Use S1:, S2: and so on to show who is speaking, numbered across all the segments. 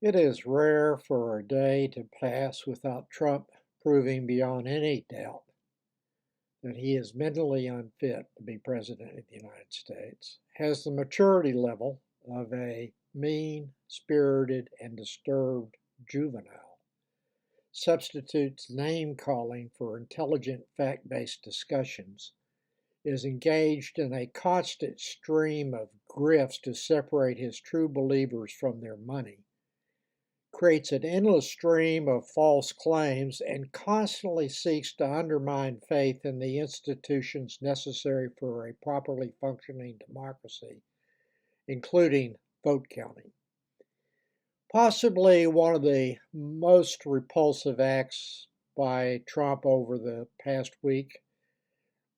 S1: It is rare for a day to pass without Trump proving beyond any doubt that he is mentally unfit to be president of the United States, has the maturity level of a mean-spirited and disturbed juvenile, substitutes name-calling for intelligent fact-based discussions, is engaged in a constant stream of grifts to separate his true believers from their money, creates an endless stream of false claims, and constantly seeks to undermine faith in the institutions necessary for a properly functioning democracy, including vote counting. Possibly one of the most repulsive acts by Trump over the past week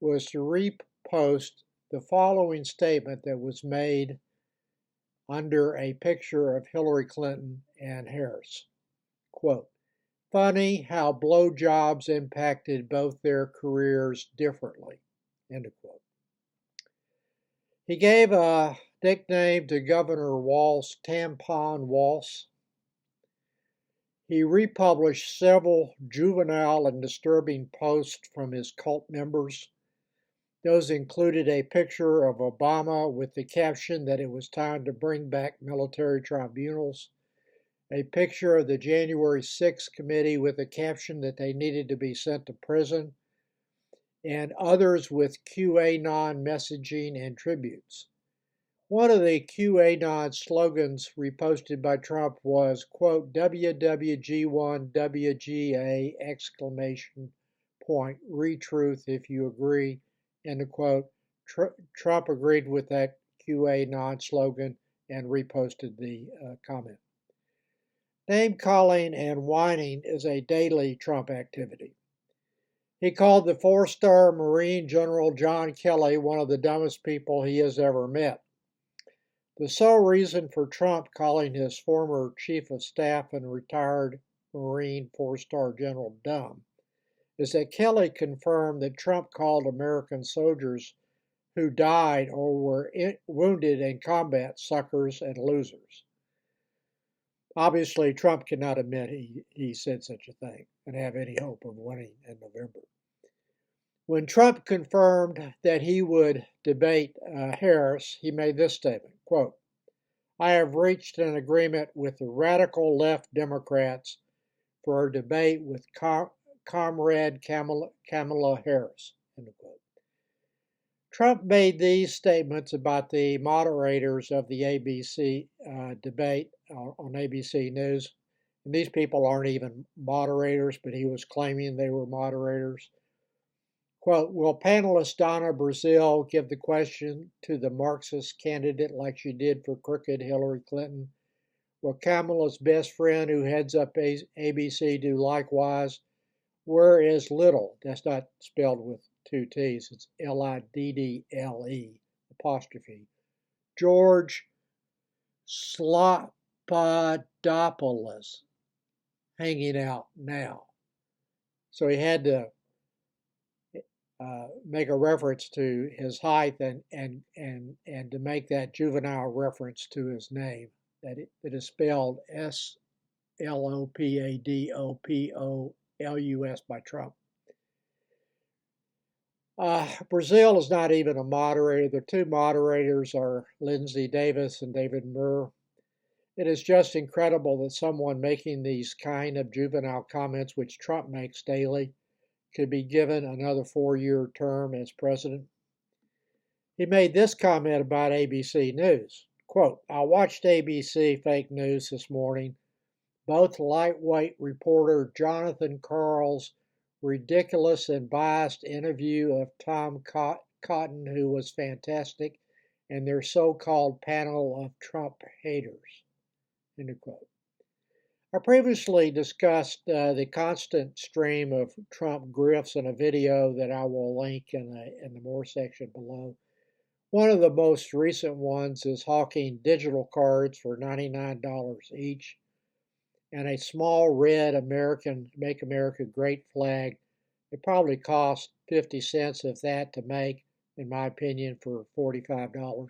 S1: was to repost the following statement that was made under a picture of Hillary Clinton and Harris. Quote, "Funny how blowjobs impacted both their careers differently." End of quote. He gave a nickname to Governor Walz, Tampon Walz. He republished several juvenile and disturbing posts from his cult members. Those included a picture of Obama with the caption that it was time to bring back military tribunals, a picture of the January 6th committee with the caption that they needed to be sent to prison, and others with QAnon messaging and tributes. One of the QAnon slogans reposted by Trump was, quote, WWG1 WGA exclamation point, retruth if you agree, end of quote. Trump agreed with that QAnon slogan and reposted the comment. Name calling and whining is a daily Trump activity. He called the four-star Marine General John Kelly one of the dumbest people he has ever met. The sole reason for Trump calling his former chief of staff and retired Marine four-star general dumb is that Kelly confirmed that Trump called American soldiers who died or were wounded in combat suckers and losers. Obviously, Trump cannot admit he said such a thing and have any hope of winning in November. When Trump confirmed that he would debate Harris, he made this statement, quote, I have reached an agreement with the radical left Democrats for a debate with Comrade Kamala Harris, end of quote. Trump made these statements about the moderators of the ABC debate on ABC News. And these people aren't even moderators, but he was claiming they were moderators. Quote, will panelist Donna Brazile give the question to the Marxist candidate like she did for crooked Hillary Clinton? Will Kamala's best friend who heads up ABC do likewise? Where is Little? That's not spelled with two T's. It's Liddle apostrophe. George Slopadopoulos hanging out now. So he had to make a reference to his height and to make that juvenile reference to his name that is spelled Slopadopoulos by Trump. Brazile is not even a moderator. The two moderators are Lindsay Davis and David Muir. It is just incredible that someone making these kind of juvenile comments, which Trump makes daily, could be given another 4-year term as president. He made this comment about ABC News. Quote, I watched ABC fake news this morning. Both lightweight reporter Jonathan Karl's ridiculous and biased interview of Tom Cotton, who was fantastic, and their so-called panel of Trump haters. End of quote. I previously discussed the constant stream of Trump grifts in a video that I will link in the more section below. One of the most recent ones is hawking digital cards for $99 each and a small red American Make America Great flag. It probably cost 50 cents of that to make, in my opinion, for $45.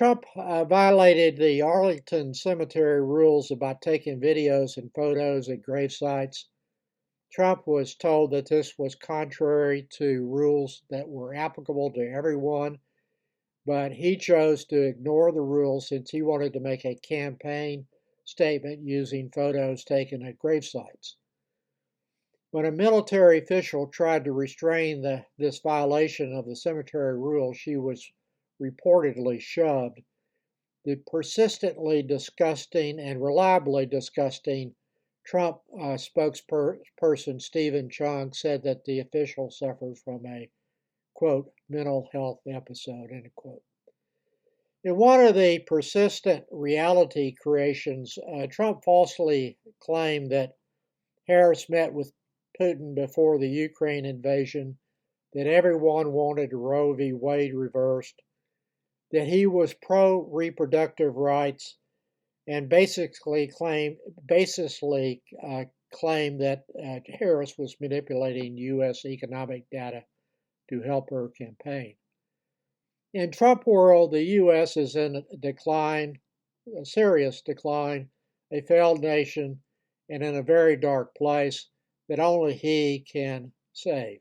S1: Trump violated the Arlington Cemetery rules about taking videos and photos at grave sites. Trump was told that this was contrary to rules that were applicable to everyone, but he chose to ignore the rules since he wanted to make a campaign statement using photos taken at grave sites. When a military official tried to restrain this violation of the cemetery rule, she was reportedly shoved. The persistently disgusting and reliably disgusting Trump spokesperson Stephen Chung said that the official suffers from a, quote, mental health episode, end quote. In one of the persistent reality creations, Trump falsely claimed that Harris met with Putin before the Ukraine invasion, that everyone wanted Roe v. Wade reversed, that he was pro-reproductive rights, and basically claimed that Harris was manipulating U.S. economic data to help her campaign. In Trump world, the U.S. is in a decline, a serious decline, a failed nation, and in a very dark place that only he can save.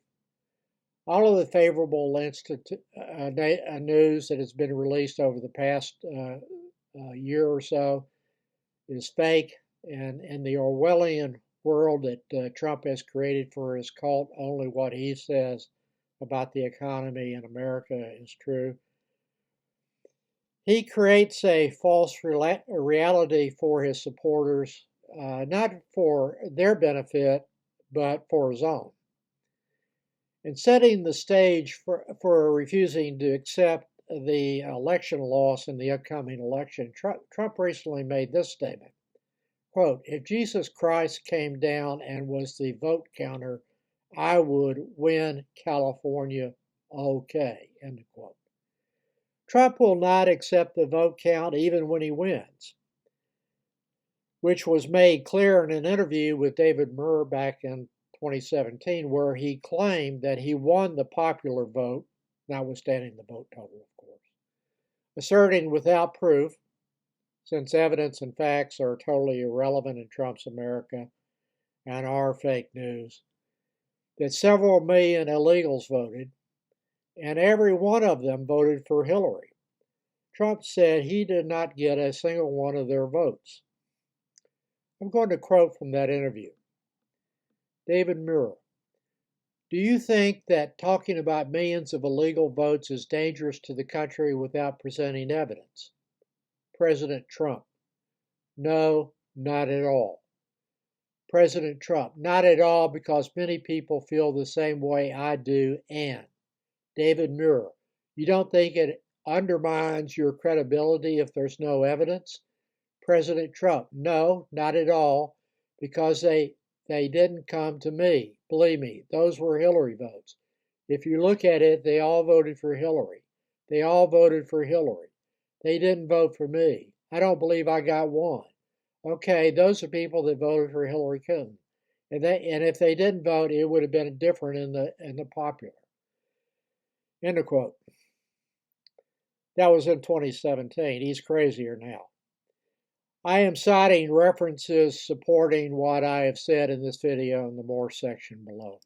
S1: All of the favorable news that has been released over the past year or so is fake, and in the Orwellian world that Trump has created for his cult, only what he says about the economy in America is true. He creates a false reality for his supporters, not for their benefit, but for his own. In setting the stage for refusing to accept the election loss in the upcoming election, Trump recently made this statement, quote, "If Jesus Christ came down and was the vote counter, I would win California okay," end quote. Trump will not accept the vote count even when he wins, which was made clear in an interview with David Muir back in 2017, where he claimed that he won the popular vote, notwithstanding the vote total, of course, asserting without proof, since evidence and facts are totally irrelevant in Trump's America and are fake news, that several million illegals voted, and every one of them voted for Hillary. Trump said he did not get a single one of their votes. I'm going to quote from that interview. David Muir, do you think that talking about millions of illegal votes is dangerous to the country without presenting evidence? President Trump, no, not at all. President Trump, not at all, because many people feel the same way I do. And David Muir, you don't think it undermines your credibility if there's no evidence? President Trump, no, not at all, because they didn't come to me. Believe me, those were Hillary votes. If you look at it, they all voted for Hillary. They all voted for Hillary. They didn't vote for me. I don't believe I got one. Okay, those are people that voted for Hillary Clinton. And if they didn't vote, it would have been different in the popular. End of quote. That was in 2017. He's crazier now. I am citing references supporting what I have said in this video in the more section below.